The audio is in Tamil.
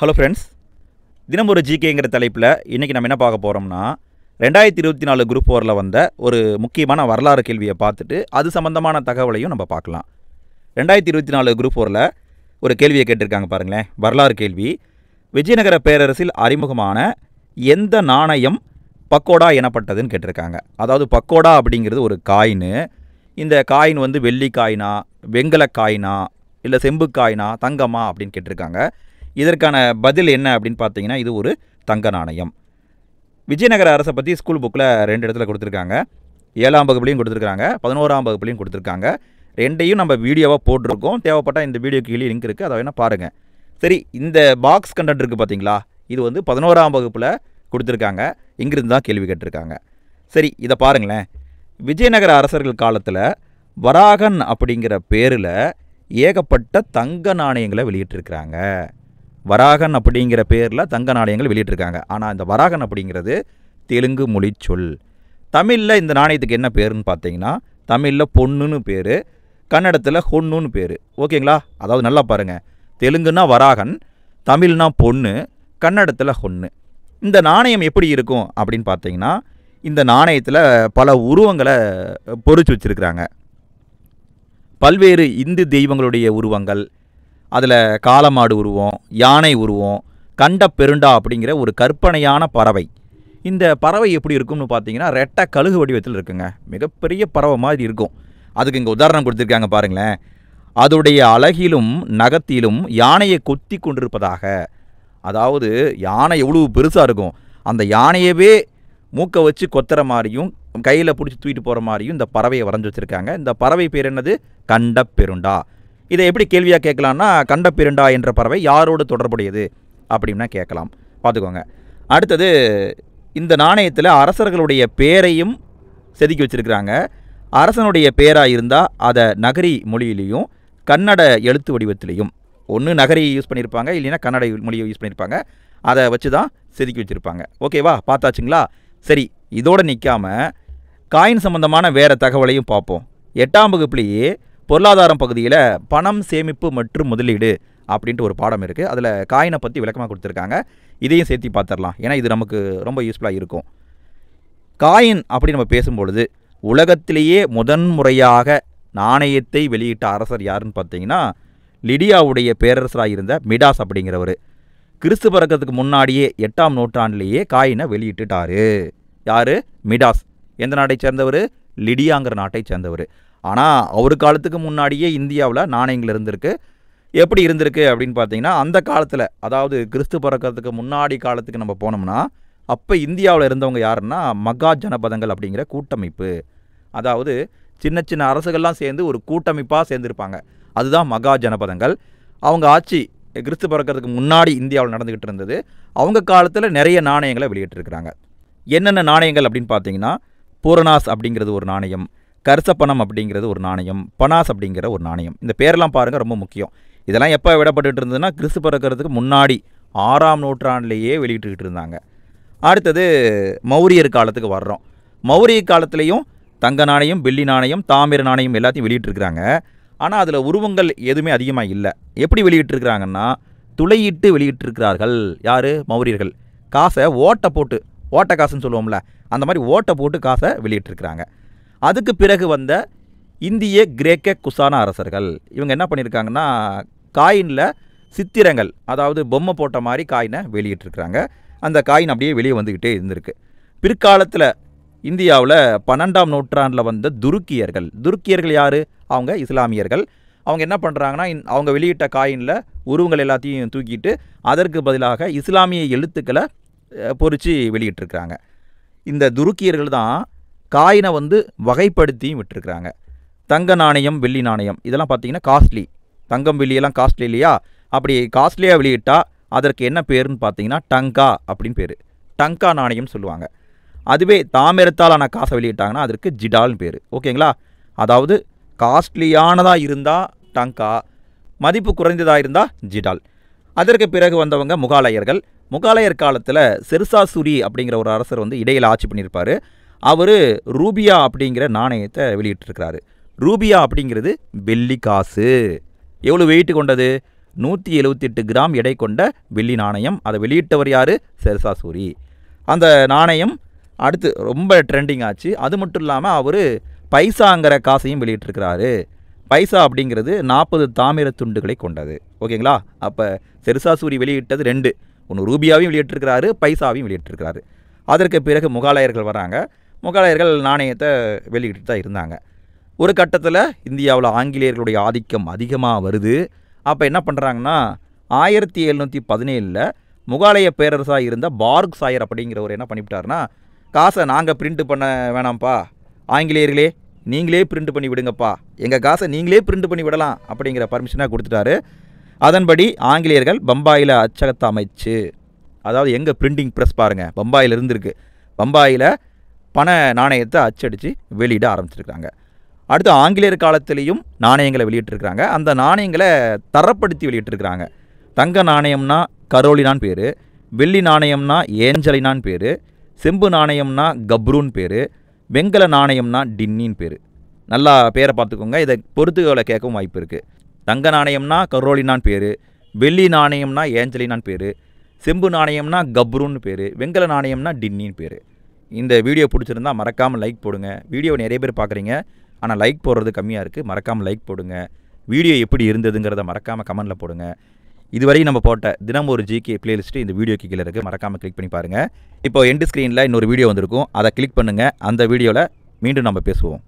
ஹலோ ஃப்ரெண்ட்ஸ், தினம் ஒரு ஜிகேங்கிற தலைப்பில் இன்றைக்கி நம்ம என்ன பார்க்க போகிறோம்னா 2024 குரூப் 4ல் வந்த ஒரு முக்கியமான வரலாறு கேள்வியை பார்த்துட்டு அது சம்மந்தமான தகவலையும் நம்ம பார்க்கலாம். 2024 குரூப் 4ல் ஒரு கேள்வியை கேட்டிருக்காங்க பாருங்களேன். வரலாறு கேள்வி. விஜயநகர பேரரசில் அறிமுகமான எந்த நாணயம் பக்கோடா எனப்பட்டதுன்னு கேட்டிருக்காங்க. அதாவது பக்கோடா அப்படிங்கிறது ஒரு காயின்னு. இந்த காயின் வந்து வெள்ளி காயினா, வெங்கல காயினா, இல்லை செம்பு காயினா, தங்கமா அப்படின்னு கேட்டிருக்காங்க. இதற்கான பதில் என்ன அப்படின்னு பார்த்தீங்கன்னா, இது ஒரு தங்க நாணயம். விஜயநகர அரசை பற்றி ஸ்கூல் புக்கில் 2 இடத்துல கொடுத்துருக்காங்க. 7ஆம் வகுப்புலையும் கொடுத்துருக்காங்க, 11ஆம் வகுப்புலையும் கொடுத்துருக்காங்க. ரெண்டையும் நம்ம வீடியோவாக போட்டிருக்கோம். தேவைப்பட்டால் இந்த வீடியோக்கு கீழே லிங்க் இருக்குது, அதை வேணால் பாருங்கள். சரி, இந்த பாக்ஸ் கண்டென்ட் இருக்குது பார்த்தீங்களா, இது வந்து 11ஆம் வகுப்பில் கொடுத்துருக்காங்க. இங்கிருந்து தான் கேள்வி கேட்டிருக்காங்க. சரி, இதை பாருங்களேன். விஜயநகர அரசர்கள் காலத்தில் வராகன் அப்படிங்கிற பேரில் ஏகப்பட்ட தங்க நாணயங்களை வெளியிட்டிருக்கிறாங்க. வராகன் அப்படிங்கிற பேரில் தங்க நாணயங்கள் வெளியிட்டிருக்காங்க. ஆனால் இந்த வராகன் அப்படிங்கிறது தெலுங்கு மொழி சொல். தமிழில் இந்த நாணயத்துக்கு என்ன பேருன்னு பார்த்தீங்கன்னா, தமிழில் பொண்ணுன்னு பேர், கன்னடத்தில் ஹொன்னுன்னு பேர். ஓகேங்களா? அதாவது நல்லா பாருங்கள். தெலுங்குனா வராகன், தமிழ்னா பொண்ணு, கன்னடத்தில் ஹொன்னு. இந்த நாணயம் எப்படி இருக்கும் அப்படின்னு பார்த்தீங்கன்னா, இந்த நாணயத்தில் பல உருவங்களை பொறிச்சு வச்சுருக்கிறாங்க. பல்வேறு இந்து தெய்வங்களுடைய உருவங்கள், அதில் காளமாடு உருவம், யானை உருவம், கண்ட பெருண்டா அப்படிங்கிற ஒரு கற்பனையான பறவை. இந்த பறவை எப்படி இருக்கும்னு பார்த்தீங்கன்னா, ரெட்டை கழுகு வடிவத்தில் இருக்குங்க. மிகப்பெரிய பறவை மாதிரி இருக்கும். அதுக்கு இங்கே உதாரணம் கொடுத்துருக்காங்க பாருங்களேன். அதோடைய அழகிலும் நகத்திலும் யானையை கொத்தி கொண்டிருப்பதாக. அதாவது யானை எவ்வளோ பெருசாக இருக்கும், அந்த யானையவே மூக்கை வச்சு கொத்துற மாதிரியும் கையில் பிடிச்சி தூக்கிட்டு போகிற மாதிரியும் இந்த பறவையை வரைஞ்சி வச்சுருக்காங்க. இந்த பறவை பேர் என்னது? கண்ட பெருண்டா. இதை எப்படி கேள்வியாக கேட்கலான்னா, கண்ட பெருண்டா என்ற பறவை யாரோடு தொடர்புடையது அப்படின்னா கேட்கலாம். பார்த்துக்கோங்க. அடுத்தது, இந்த நாணயத்தில் அரசர்களுடைய பேரையும் செதுக்கி வச்சுருக்கிறாங்க. அரசனுடைய பேராக இருந்தால் அதை நகரி மொழியிலையும் கன்னட எழுத்து வடிவத்திலையும், ஒன்று நகரி யூஸ் பண்ணியிருப்பாங்க, இல்லைன்னா கன்னட மொழியை யூஸ் பண்ணியிருப்பாங்க. அதை வச்சு தான் செதுக்கி வச்சுருப்பாங்க. ஓகேவா? பார்த்தாச்சுங்களா? சரி, இதோடு நிற்காமல் காயின் சம்பந்தமான வேறு தகவலையும் பார்ப்போம். 8ஆம் வகுப்புலேயே பொருளாதாரம் பகுதியில் பணம் சேமிப்பு மற்றும் முதலீடு அப்படின்ட்டு ஒரு பாடம் இருக்குது. அதில் காயினை பற்றி விளக்கமாக கொடுத்துருக்காங்க. இதையும் சேர்த்து பார்த்துடலாம், ஏன்னா இது நமக்கு ரொம்ப யூஸ்ஃபுல்லாக இருக்கும். காயின் அப்படி நம்ம பேசும்பொழுது உலகத்திலேயே முதன்முறையாக நாணயத்தை வெளியிட்ட அரசர் யாருன்னு பார்த்தீங்கன்னா, லிடியாவுடைய பேரரசராக இருந்த மிடாஸ் அப்படிங்கிறவர். கிறிஸ்து பிறக்கிறதுக்கு முன்னாடியே 8ஆம் நூற்றாண்டிலேயே காயினை வெளியிட்டுட்டார். யார்? மிடாஸ். எந்த நாட்டை சேர்ந்தவர்? லிடியாங்கிற நாட்டை சேர்ந்தவர். ஆனால் அவர் காலத்துக்கு முன்னாடியே இந்தியாவில் நாணயங்கள் இருந்திருக்கு. எப்படி இருந்திருக்கு அப்படின்னு பார்த்தீங்கன்னா, அந்த காலத்தில், அதாவது கிறிஸ்து பிறக்கிறதுக்கு முன்னாடி காலத்துக்கு நம்ம போனோம்னா, அப்போ இந்தியாவில் இருந்தவங்க யாருன்னா மகா ஜனபதங்கள் அப்படிங்கிற கூட்டமைப்பு. அதாவது சின்ன சின்ன அரசுகள்லாம் சேர்ந்து ஒரு கூட்டமைப்பாக சேர்ந்துருப்பாங்க. அதுதான் மகா ஜனபதங்கள். அவங்க ஆட்சி கிறிஸ்து பிறக்கிறதுக்கு முன்னாடி இந்தியாவில் நடந்துக்கிட்டு இருந்தது. அவங்க காலத்தில் நிறைய நாணயங்களை வெளியிட்டிருக்கிறாங்க. என்னென்ன நாணயங்கள் அப்படின்னு பார்த்தீங்கன்னா, பூரணாஸ் அப்படிங்கிறது ஒரு நாணயம், கர்சப்பணம் அப்படிங்கிறது ஒரு நாணயம், பனாஸ் அப்படிங்கிற ஒரு நாணயம். இந்த பேரெல்லாம் பாருங்கள், ரொம்ப முக்கியம். இதெல்லாம் எப்போ விடப்பட்டு இருந்ததுன்னா, கிறிஸ்து பிறக்கிறதுக்கு முன்னாடி 6ஆம் நூற்றாண்டிலேயே வெளியிட்டுக்கிட்டு இருந்தாங்க. அடுத்தது மௌரியர் காலத்துக்கு வர்றோம். மௌரிய காலத்துலேயும் தங்க நாணயம், வெள்ளி நாணயம், தாமிர நாணயம் எல்லாத்தையும் வெளியிட்டிருக்கிறாங்க. ஆனால் அதில் உருவங்கள் எதுவுமே அதிகமாக இல்லை. எப்படி வெளியிட்டிருக்கிறாங்கன்னா, துளையிட்டு வெளியிட்டிருக்கிறார்கள். யார்? மௌரியர்கள். காசை ஓட்டை போட்டு, ஓட்டை காசுன்னு சொல்லுவோம்ல, அந்த மாதிரி ஓட்டை போட்டு காசை வெளியிட்டிருக்கிறாங்க. அதுக்கு பிறகு வந்த இந்திய கிரேக்க குசான அரசர்கள் இவங்க என்ன பண்ணியிருக்காங்கன்னா, காயினில் சித்திரங்கள், அதாவது பொம்மை போட்ட மாதிரி காயினை வெளியிட்டிருக்கிறாங்க. அந்த காயின் அப்படியே வெளியே வந்துக்கிட்டே இருந்திருக்கு. பிற்காலத்தில் இந்தியாவில் 12ஆம் நூற்றாண்டில் வந்த துருக்கியர்கள். துருக்கியர்கள் யார்? அவங்க இஸ்லாமியர்கள். அவங்க என்ன பண்ணுறாங்கன்னா, அவங்க வெளியிட்ட காயினில் உருவங்கள் எல்லாத்தையும் தூக்கிட்டு அதற்கு பதிலாக இஸ்லாமிய எழுத்துக்களை பொறிச்சு வெளியிட்டிருக்கிறாங்க. இந்த துருக்கியர்கள் தான் காயினை வந்து வகைப்படுத்தியும் விட்டுருக்குறாங்க. தங்க நாணயம், வெள்ளி நாணயம் இதெல்லாம் பார்த்தீங்கன்னா காஸ்ட்லி. தங்கம் வெள்ளியெல்லாம் காஸ்ட்லி இல்லையா? அப்படி காஸ்ட்லியாக வெளியிட்டால் அதற்கு என்ன பேருன்னு பார்த்தீங்கன்னா டங்கா அப்படின்னு பேர். டங்கா நாணயம் சொல்லுவாங்க. அதுவே தாமிரத்தாலான காசை வெளியிட்டாங்கன்னா அதற்கு ஜிடால்னு பேர். ஓகேங்களா? அதாவது காஸ்ட்லியானதாக இருந்தால் டங்கா, மதிப்பு குறைந்ததாக இருந்தால் ஜிடால். அதற்கு பிறகு வந்தவங்க முகாலயர்கள். முகாலயர் காலத்தில் செர்சாசுரி அப்படிங்கிற ஒரு அரசர் வந்து இடையில் ஆட்சி பண்ணியிருப்பார். அவர் ரூபியா அப்படிங்கிற நாணயத்தை வெளியிட்டிருக்கிறாரு. ரூபியா அப்படிங்கிறது வெள்ளி காசு. எவ்வளோ வெயிட்டு கொண்டது? 178 கிராம் எடை கொண்ட வெள்ளி நாணயம். அதை வெளியிட்டவர் யார்? ஷெர்ஷா சூரி. அந்த நாணயம் அடுத்து ரொம்ப ட்ரெண்டிங் ஆச்சு. அது மட்டும் இல்லாமல் அவர் பைசாங்கிற காசையும் வெளியிட்டிருக்கிறாரு. பைசா அப்படிங்கிறது 40 தாமிர துண்டுகளை கொண்டது. ஓகேங்களா? அப்போ ஷெர்ஷா சூரி வெளியிட்டது 2, ஒன்று ரூபியாவையும் வெளியிட்டிருக்கிறாரு, பைசாவையும் வெளியிட்டிருக்கிறாரு. அதற்கு பிறகு முகலாயர்கள் வராங்க. முகலாயர்கள் நாணயத்தை வெளியிட்டு தான் இருந்தாங்க. ஒரு கட்டத்தில் இந்தியாவில் ஆங்கிலேயர்களுடைய ஆதிக்கம் அதிகமாக வருது. அப்போ என்ன பண்ணுறாங்கன்னா 1717 முகலாய பேரரசாக இருந்த பார்க் சாயர் அப்படிங்கிறவர் என்ன பண்ணிவிட்டாருன்னா, காசை நாங்கள் பிரிண்ட் பண்ண வேணாம்ப்பா, ஆங்கிலேயர்களே நீங்களே பிரிண்ட் பண்ணி விடுங்கப்பா, எங்கள் காசை நீங்களே பிரிண்ட் பண்ணி விடலாம் அப்படிங்கிற பர்மிஷனாக கொடுத்துட்டாரு. அதன்படி ஆங்கிலேயர்கள் பம்பாயில் அச்சகத்தை அமைச்சு, அதாவது எங்கள் பிரிண்டிங் ப்ரெஸ் பாருங்கள் பம்பாயில் இருந்திருக்கு, பம்பாயில் பண நாணயத்தை அச்சடித்து வெளியிட ஆரம்பிச்சிருக்காங்க. அடுத்து ஆங்கிலேயர் காலத்திலையும் நாணயங்களை வெளியிட்டிருக்கிறாங்க. அந்த நாணயங்களை தரப்படுத்தி வெளியிட்டிருக்கிறாங்க. தங்க நாணயம்னா கரோலினான்னு பேர், வெள்ளி நாணயம்னா ஏஞ்சலினான்னு பேர், செம்பு நாணயம்னா கப்ரூன் பேர், வெங்கல நாணயம்னா டின்னின்னு பேர். நல்லா பேரை பார்த்துக்கோங்க, இதை பொறுத்துகளை கேட்கவும் வாய்ப்பு இருக்குது. தங்க நாணயம்னா கரோலினான்னு பேர், வெள்ளி நாணயம்னா ஏஞ்சலினான்னு பேர், செம்பு நாணயம்னா கப்ரூன்னு பேர், வெங்கல நாணயம்னா டின்னின்னு பேர். இந்த வீடியோ பிடிச்சிருந்தால் மறக்காமல் லைக் போடுங்க. வீடியோ நிறைய பேர் பார்க்குறீங்க, ஆனால் லைக் போடுறது கம்மியாக இருக்குது. மறக்காமல் லைக் போடுங்க. வீடியோ எப்படி இருந்ததுங்கிறத மறக்காமல் கமெண்டில் போடுங்க. இதுவரை நம்ம போட்ட தினம் ஒரு ஜிகே பிளேலிஸ்ட்டு இந்த வீடியோக்கு கீழே இருக்குது, மறக்காமல் கிளிக் பண்ணி பாருங்கள். இப்போ எண்டு ஸ்க்ரீனில் இன்னொரு வீடியோ வந்திருக்கும், அதை கிளிக் பண்ணுங்கள். அந்த வீடியோவில் மீண்டும் நம்ம பேசுவோம்.